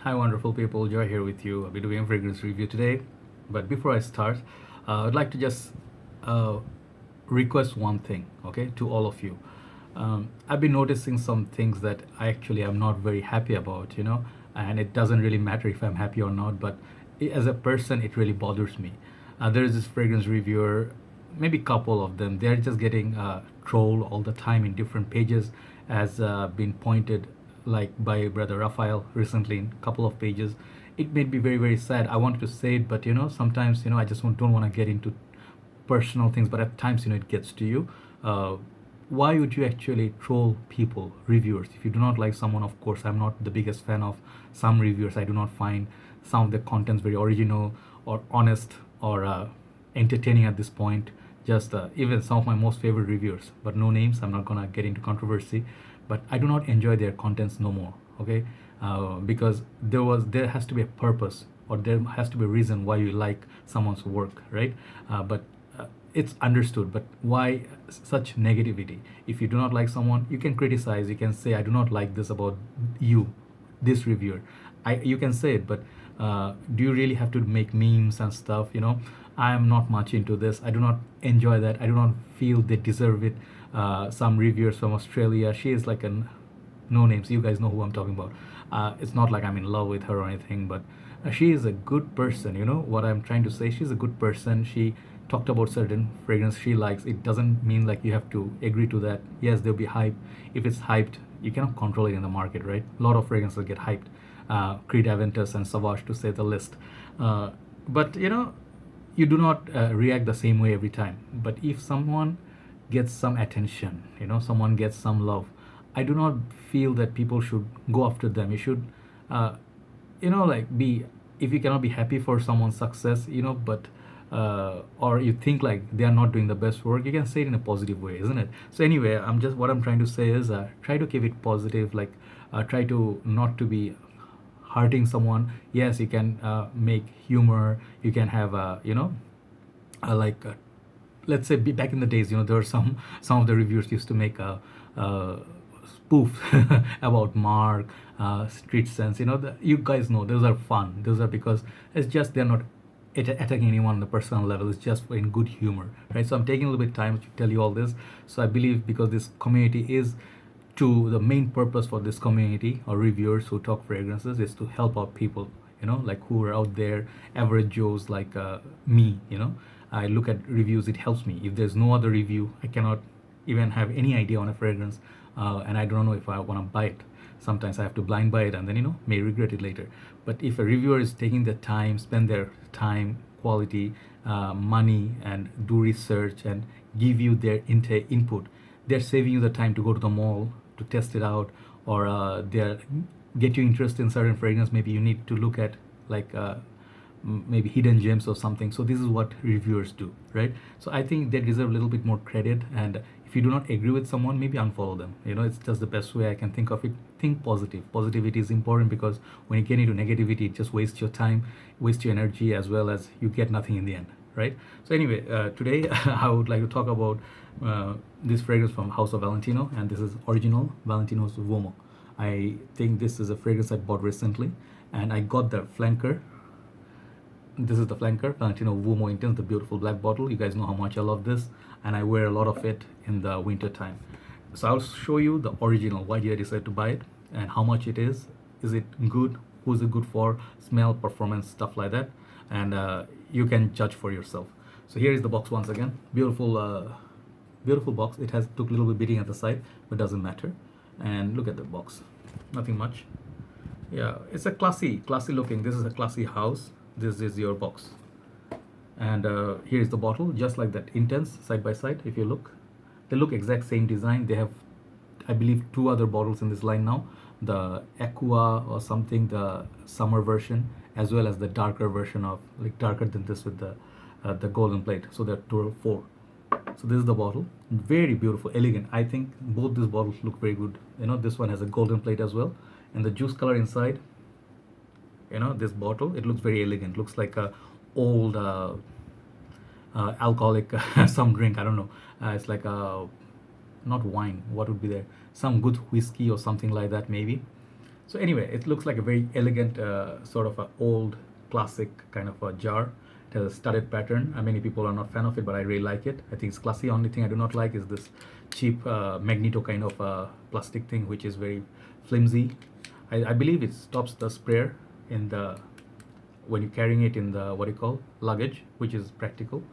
Hi, wonderful people. Joy here with you. I'll be doing a fragrance review today. But before I start, I'd like to just uh, request one thing, okay, to all of you. I've been noticing some things that I actually am not very happy about, and it doesn't really matter if I'm happy or not, but as a person, it really bothers me. There is this fragrance reviewer, maybe couple of them. They're just getting trolled all the time in different pages, as been pointed like by brother Raphael recently in a couple of pages. It made me very very sad. I wanted to say it, but sometimes I just don't want to get into personal things, but at times it gets to you. uh, why would you actually troll people, reviewers? If you do not like someone, of course I'm not the biggest fan of some reviewers. I do not find some of the contents very original or honest or entertaining at this point. Just even some of my most favorite reviewers, but no names, I'm not gonna get into controversy, but I do not enjoy their contents no more. Okay. Because there has to be a purpose, or there has to be a reason why you like someone's work, right? But it's understood, but why such negativity? If you do not like someone, you can criticize, you can say I do not like this about you, this reviewer. You can say it, but do you really have to make memes and stuff? I am not much into this. I do not enjoy that. I do not feel they deserve it. Some reviewers from Australia, she is like an no names, you guys know who I'm talking about. It's not like I'm in love with her or anything, but she is a good person. You know what I'm trying to say? She's a good person. She talked about certain fragrance she likes. It doesn't mean like you have to agree to that. Yes, there'll be hype. If it's hyped, you cannot control it in the market, right? A lot of fragrances get hyped. Creed Aventus and Savage, to say the list. But you do not react the same way every time. But if someone gets some attention, someone gets some love, I do not feel that people should go after them. You should like be, if you cannot be happy for someone's success, but or you think like they are not doing the best work, you can say it in a positive way, isn't it? So anyway, what I'm trying to say is, try to keep it positive, like try to not to be hurting someone. Yes, you can make humor, you can have like let's say back in the days, there were some of the reviewers used to make a spoof about Mark, Street Sense. You guys know those are fun. Those are because it's just they're not attacking anyone on the personal level. It's just in good humor, right? So I'm taking a little bit of time to tell you all this. So I believe because this community is, to the main purpose for this community or reviewers who talk fragrances is to help out people, like who are out there, average Joes like me. I look at reviews, it helps me. If there's no other review, I cannot even have any idea on a fragrance, and I don't know if I want to buy it. Sometimes I have to blind buy it and then may regret it later. But if a reviewer is taking the time, spend their time, quality, money, and do research and give you their input, they're saving you the time to go to the mall to test it out, or they're get you interested in certain fragrance. Maybe you need to look at like maybe hidden gems or something. So this is what reviewers do, right? So I think they deserve a little bit more credit. And if you do not agree with someone, maybe unfollow them. It's just the best way I can think of it. Think positive. Positivity is important, because when you get into negativity, it just wastes your time, wastes your energy, as well as you get nothing in the end, right? So anyway, today I would like to talk about this fragrance from House of Valentino, and this is original Valentino's Uomo. I think this is a fragrance I bought recently, and I got the flanker. This is the flanker, Valentino Uomo Intense, the beautiful black bottle. You guys know how much I love this, and I wear a lot of it in the winter time. So I'll show you the original, why did I decide to buy it, and how much it is. Is it good? Who's it good for? Smell, performance, stuff like that. And you can judge for yourself. So here is the box once again. Beautiful box. It has took a little bit beating at the side, but doesn't matter. And look at the box. Nothing much. Yeah, it's a classy looking. This is a classy house. This is your box. And here is the bottle, just like that, Intense, side by side. If you look, they look exact same design. They have, I believe, two other bottles in this line now, the Aqua or something, the summer version, as well as the darker version of, like, darker than this with the golden plate. So there are total four. So this is the bottle, very beautiful, elegant. I think both these bottles look very good. This one has a golden plate as well, and the juice color inside, this bottle, it looks very elegant. Looks like a old alcoholic some drink, I don't know. It's like a, not wine, what would be there, some good whiskey or something like that maybe. So anyway, it looks like a very elegant sort of a old classic kind of a jar. It has a studded pattern. Many people are not fan of it, but I really like it. I think it's classy. Only thing I do not like is this cheap magneto kind of plastic thing, which is very flimsy. I believe it stops the sprayer in the when you're carrying it in the what you call luggage, which is practical.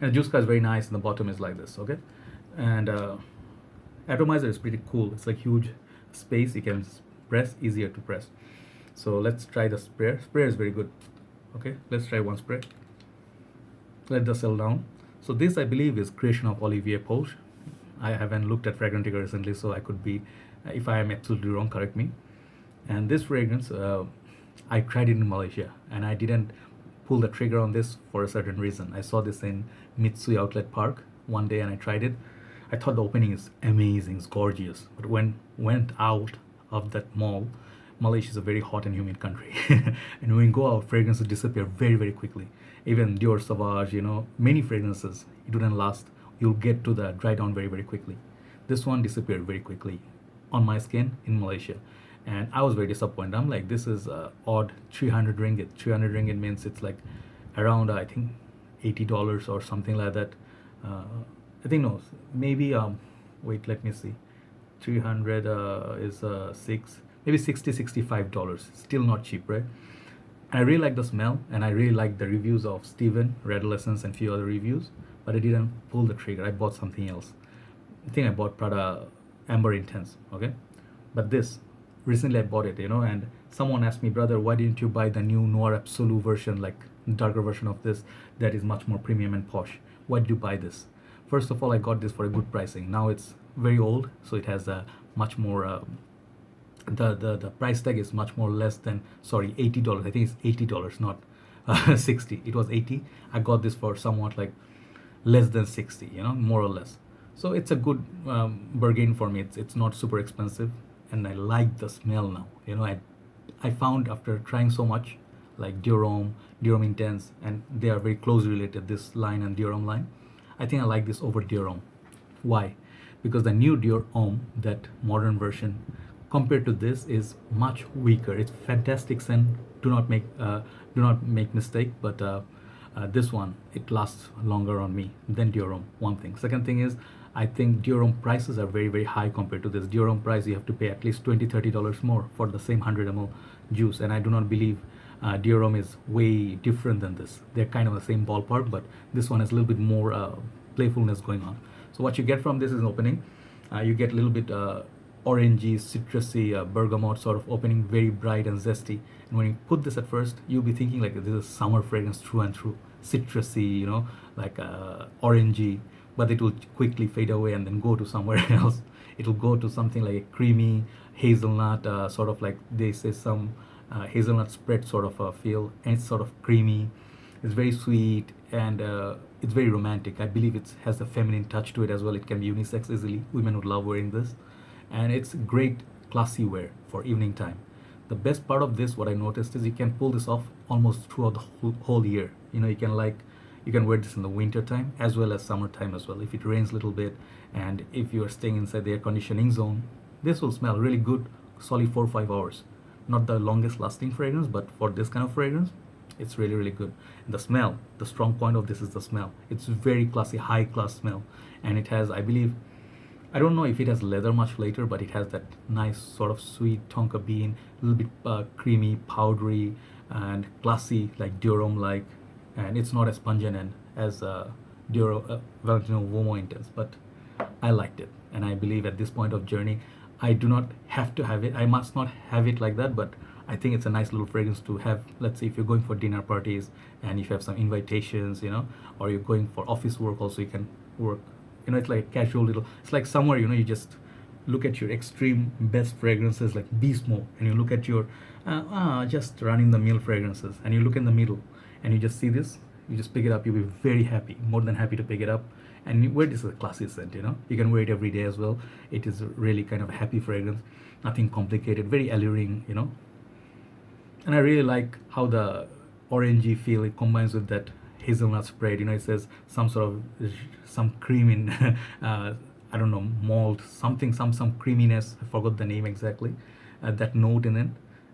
And the juice car is very nice, and the bottom is like this. Okay, and atomizer is pretty cool. It's like huge space. You can press, easier to press. So let's try the sprayer. Sprayer is very good. Okay, let's try one spray. Let the cell down. So this I believe is creation of Olivier Poche. I haven't looked at Fragrantica recently, so I could be, if I am absolutely wrong, correct me. And this fragrance, I tried it in Malaysia, and I didn't pull the trigger on this for a certain reason. I saw this in Mitsui Outlet Park one day, and I tried it. I thought the opening is amazing, it's gorgeous. But when went out of that mall, Malaysia is a very hot and humid country, and when you go out, fragrances disappear very, very quickly. Even Dior Sauvage, many fragrances, it wouldn't last. You'll get to the dry down very, very quickly. This one disappeared very quickly on my skin in Malaysia, and I was very disappointed. I'm like, this is odd. 300 ringgit. 300 ringgit means it's like around I think $80 or something like that. I think no, maybe wait, let me see. 300 is maybe 65 dollars. Still not cheap, right? And I really like the smell, and I really like the reviews of Steven, Red Lessons, and few other reviews, but I didn't pull the trigger. I bought something else. I think I bought Prada Amber Intense, okay? But this, recently I bought it, and someone asked me, brother, why didn't you buy the new Noir Absolu version, like darker version of this, that is much more premium and posh? Why did you buy this? First of all, I got this for a good pricing. Now it's very old, so it has a much more the price tag is much more less than, sorry, $80. I think it's $80, not 60. It was 80. I got this for somewhat like less than 60, more or less. So it's a good bargain for me. It's not super expensive, and I like the smell now. I found after trying so much, like Dior Homme Intense, and they are very closely related, this line and Dior Homme line. I think I like this over Dior Homme. Why? Because the new Dior Homme, that modern version, compared to this, is much weaker. It's fantastic scent. Do not make mistake. But this one, it lasts longer on me than Dior Homme. One thing. Second thing is, I think Dior Homme prices are very, very high compared to this. Dior Homme price, you have to pay at least $20-30 more for the same 100 ml juice, and I do not believe Dior Homme is way different than this. They're kind of the same ballpark, but this one has a little bit more playfulness going on. So what you get from this is an opening. You get a little bit orangey, citrusy, bergamot sort of opening, very bright and zesty. And when you put this at first, you'll be thinking like this is summer fragrance through and through, citrusy, like orangey, but it will quickly fade away and then go to somewhere else. It will go to something like a creamy hazelnut, sort of like they say some hazelnut spread sort of a feel, and it's sort of creamy. It's very sweet, and it's very romantic. I believe it has a feminine touch to it as well. It can be unisex easily. Women would love wearing this, and it's great classy wear for evening time. The best part of this, what I noticed, is you can pull this off almost throughout the whole year. You can wear this in the winter time as well as summertime as well. If it rains a little bit, and if you are staying inside the air conditioning zone, this will smell really good, solid 4 or 5 hours. Not the longest lasting fragrance, but for this kind of fragrance, it's really, really good. And the smell, the strong point of this is the smell. It's very classy, high class smell, and it has, I believe, I don't know if it has leather much later, but it has that nice sort of sweet tonka bean, a little bit creamy, powdery, and classy, like Dior Homme like, and it's not as pungent as Valentino Uomo Intense, but I liked it, and I believe at this point of journey, I do not have to have it. I must not have it like that, but I think it's a nice little fragrance to have. Let's say if you're going for dinner parties and if you have some invitations, or you're going for office work also, you can work. It's like a casual little. It's like somewhere, you just look at your extreme best fragrances like Beast Mode, and you look at your just running the mill fragrances, and you look in the middle, and you just see this. You just pick it up. You'll be very happy, more than happy to pick it up. And you wear this as a classy scent, You can wear it every day as well. It is really kind of a happy fragrance, nothing complicated, very alluring, And I really like how the orangey feel it combines with that hazelnut spread. It says some cream in I don't know, malt, something, some creaminess. I forgot the name exactly. that note in it.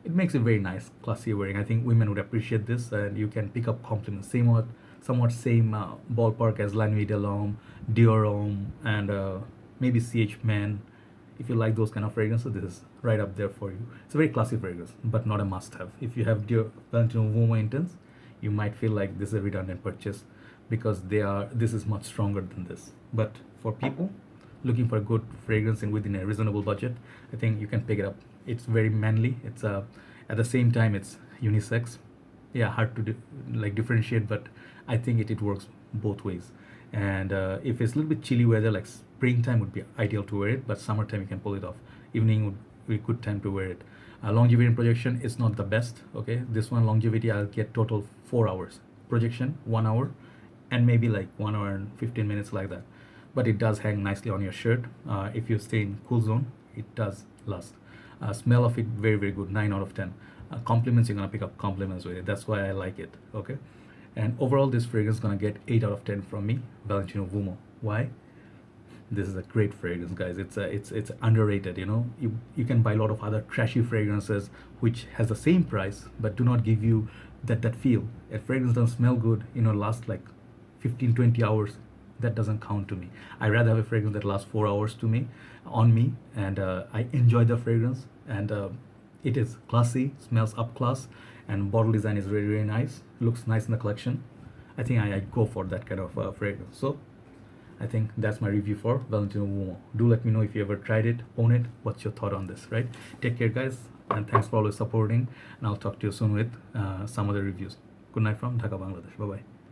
It makes it very nice, classy wearing. I think women would appreciate this, and you can pick up compliments. Somewhat same ballpark as Lanvin de L'Homme, Dior Homme, and maybe CH Men. If you like those kind of fragrances, this is right up there for you. It's a very classy fragrance, but not a must-have. If you have Dior Valentino Uomo Intense, you might feel like this is a redundant purchase because this is much stronger than this. But for people looking for a good fragrance and within a reasonable budget, I think you can pick it up. It's very manly. It's at the same time it's unisex. Yeah, hard to differentiate, but I think it works both ways. And if it's a little bit chilly weather, like springtime would be ideal to wear it, but summertime you can pull it off. Evening would be a good time to wear it. Longevity and projection is not the best. Okay, this one longevity I'll get total 4 hours. Projection 1 hour, and maybe like 1 hour and 15 minutes like that. But it does hang nicely on your shirt. If you stay in cool zone, it does last. Smell of it very very good, 9 out of 10. Compliments, you're gonna pick up compliments with it. That's why I like it. Okay, and overall this fragrance is gonna get 8 out of 10 from me, Valentino Uomo. Why? This is a great fragrance, guys. It's underrated. You can buy a lot of other trashy fragrances which has the same price but do not give you that feel. A fragrance doesn't smell good, last like 15-20 hours. That doesn't count to me. I rather have a fragrance that lasts 4 hours on me, and I enjoy the fragrance, and it is classy, smells up class, and bottle design is very very nice. Looks nice in the collection. I think I go for that kind of fragrance. So I think that's my review for Valentino Uomo. Do let me know if you ever tried it, own it. What's your thought on this, right? Take care, guys, and thanks for always supporting. And I'll talk to you soon with some other reviews. Good night from Dhaka, Bangladesh. Bye bye.